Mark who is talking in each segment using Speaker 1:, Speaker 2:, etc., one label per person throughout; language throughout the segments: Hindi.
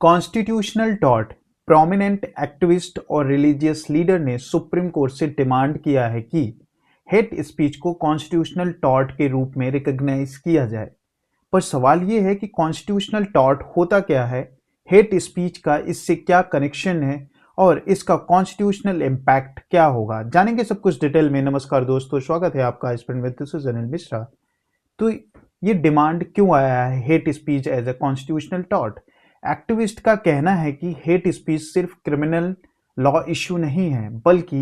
Speaker 1: कॉन्स्टिट्यूशनल टॉर्ट प्रोमिनेंट एक्टिविस्ट और रिलीजियस लीडर ने सुप्रीम कोर्ट से डिमांड किया है कि हेट स्पीच को कॉन्स्टिट्यूशनल टॉर्ट के रूप में रिकॉग्नाइज किया जाए। पर सवाल ये है कि कॉन्स्टिट्यूशनल टॉर्ट होता क्या है, हेट स्पीच का इससे क्या कनेक्शन है और इसका कॉन्स्टिट्यूशनल इम्पैक्ट क्या होगा, जानेंगे सब कुछ डिटेल में। नमस्कार दोस्तों, स्वागत है आपका student with this is Anil Mishra. तो ये डिमांड क्यों आया है hate speech as a constitutional tort? Activist का कहना है कि हेट स्पीच सिर्फ क्रिमिनल लॉ इश्यू नहीं है, बल्कि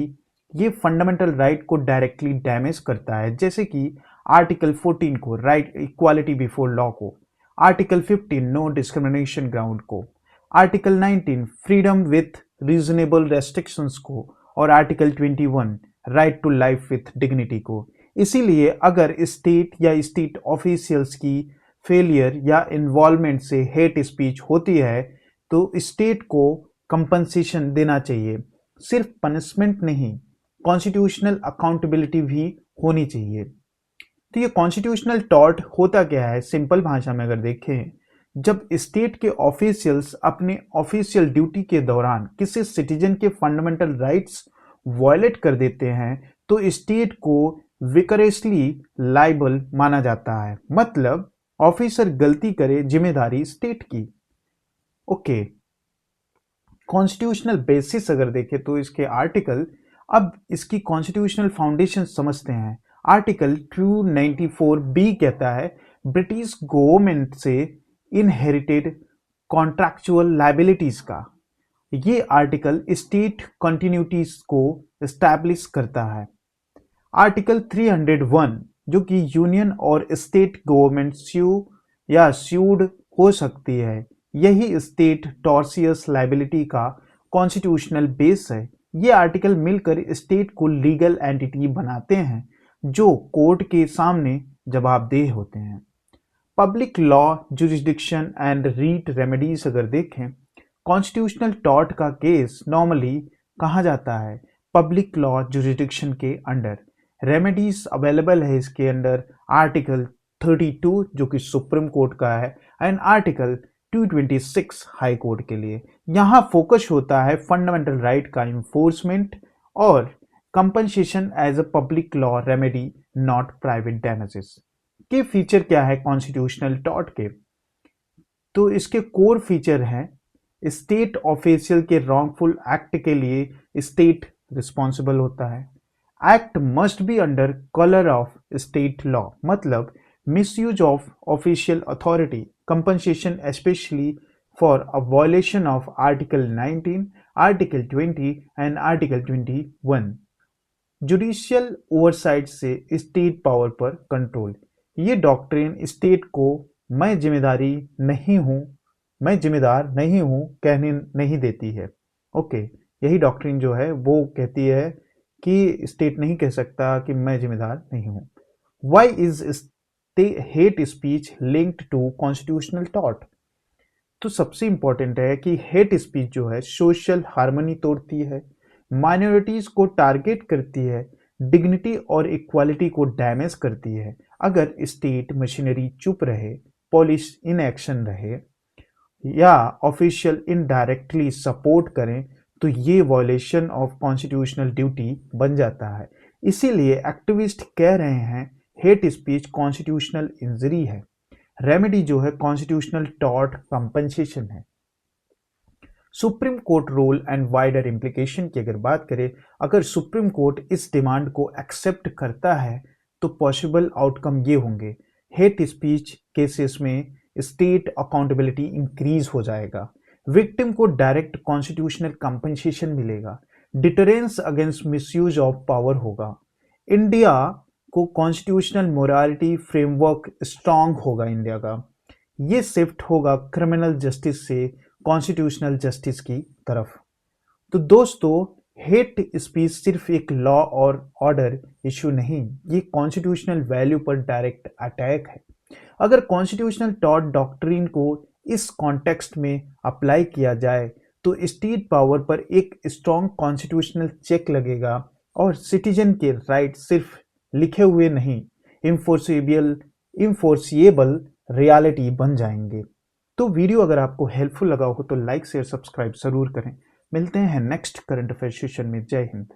Speaker 1: ये फंडामेंटल राइट को डायरेक्टली डैमेज करता है, जैसे कि आर्टिकल 14 को, राइट इक्वालिटी बिफोर लॉ को, आर्टिकल 15 नो डिस्क्रिमिनेशन ग्राउंड को, article 19 freedom with reasonable restrictions को और article 21 right to life with dignity को। इसीलिए अगर स्टेट या स्टेट ऑफिशियल्स की फेलियर या इन्वॉल्वमेंट से हेट स्पीच होती है तो स्टेट को कंपनसेशन देना चाहिए। सिर्फ पनिशमेंट नहीं, कॉन्स्टिट्यूशनल अकाउंटेबिलिटी भी होनी चाहिए। तो ये कॉन्स्टिट्यूशनल टॉर्ट होता क्या है? सिंपल भाषा में अगर देखें, जब स्टेट के ऑफिशियल्स अपने ऑफिशियल ड्यूटी के दौरान किसी सिटीजन के फंडामेंटल राइट्स वायलेट कर देते हैं तो स्टेट को विकरेसली लाइबल माना जाता है। मतलब ऑफिसर गलती करे, जिम्मेदारी स्टेट की। ओके, कॉन्स्टिट्यूशनल बेसिस अगर देखें तो इसके आर्टिकल, अब इसकी कॉन्स्टिट्यूशनल फाउंडेशन समझते हैं। आर्टिकल 294 बी कहता है ब्रिटिश गवर्नमेंट से इनहेरिटेड कॉन्ट्रैक्चुअल लाइबिलिटीज का। ये आर्टिकल स्टेट कंटिन्यूटीज को एस्टैब्लिश करता है। आर्टिकल 301 जो कि यूनियन और स्टेट गवर्नमेंट स्यूड हो सकती है, यही स्टेट टॉर्सियस लाइबिलिटी का कॉन्स्टिट्यूशनल बेस है। ये आर्टिकल मिलकर स्टेट को लीगल एंटिटी बनाते हैं जो कोर्ट के सामने जवाबदेह होते हैं। Public law jurisdiction and writ remedies अगर देखें, कॉन्स्टिट्यूशनल टॉर्ट का केस नॉर्मली कहा जाता है पब्लिक लॉ जुरिस्डिक्शन के अंडर। रेमेडीज अवेलेबल है इसके अंडर आर्टिकल 32 जो कि सुप्रीम कोर्ट का है एंड आर्टिकल 226 हाई कोर्ट के लिए। यहाँ फोकस होता है फंडामेंटल राइट का इन्फोर्समेंट और compensation as a public law remedy, not private damages. के फीचर क्या है कॉन्स्टिट्यूशनल टॉर्ट के? तो इसके कोर फीचर हैं स्टेट ऑफिशियल के रॉन्गफुल एक्ट के लिए स्टेट रिस्पॉन्सिबल होता है। Act must be under colour of state law, मतलब misuse of official authority, compensation specially for a violation of article 19, article 20 and article 21। Judicial oversight से स्टेट पावर पर कंट्रोल। ये डॉक्ट्रिन स्टेट को मैं जिम्मेदार नहीं हूं कहने नहीं देती है। ओके, यही डॉक्ट्रिन जो है वो कहती है कि स्टेट नहीं कह सकता कि मैं जिम्मेदार नहीं हूं। Why is hate speech linked to constitutional tort? तो सबसे इंपॉर्टेंट है कि हेट स्पीच जो है सोशल हार्मनी तोड़ती है, माइनॉरिटीज को टारगेट करती है, डिग्निटी और इक्वालिटी को डैमेज करती है। अगर स्टेट मशीनरी चुप रहे, पुलिस इन एक्शन रहे या ऑफिशियल इनडायरेक्टली सपोर्ट करें तो ये वायलेशन ऑफ कॉन्स्टिट्यूशनल ड्यूटी बन जाता है। इसीलिए एक्टिविस्ट कह रहे हैं हेट स्पीच कॉन्स्टिट्यूशनल इंजरी है। रेमेडी जो है कॉन्स्टिट्यूशनल टॉर्ट कंपनसेशन है। Supreme court role and wider implication की अगर बात करें, अगर सुप्रीम कोर्ट इस डिमांड को एक्सेप्ट करता है तो पॉसिबल आउटकम ये होंगे। हेट स्पीच केसेस में स्टेट अकाउंटेबिलिटी इंक्रीज हो जाएगा, विक्टिम को डायरेक्ट कॉन्स्टिट्यूशनल कंपनसेशन मिलेगा, deterrence against misuse of power होगा, इंडिया को कॉन्स्टिट्यूशनल मोरालिटी फ्रेमवर्क स्ट्रांग होगा इंडिया का, ये शिफ्ट होगा क्रिमिनल जस्टिस से कॉन्स्टिट्यूशनल जस्टिस की तरफ। तो दोस्तों, हेट स्पीच सिर्फ एक लॉ और ऑर्डर इशू नहीं, ये कॉन्स्टिट्यूशनल वैल्यू पर डायरेक्ट अटैक है। अगर कॉन्स्टिट्यूशनल टॉर्ट डॉक्ट्रिन को इस कॉन्टेक्स्ट में अप्लाई किया जाए तो स्टेट पावर पर एक स्ट्रॉन्ग कॉन्स्टिट्यूशनल चेक लगेगा और सिटीजन के राइट सिर्फ लिखे हुए नहीं, इन्फोर्सिएबल रियलिटी बन जाएंगे। तो वीडियो अगर आपको हेल्पफुल लगा हो तो लाइक शेयर सब्सक्राइब जरूर करें। मिलते हैं नेक्स्ट करंट अफेयर सेशन में। जय हिंद।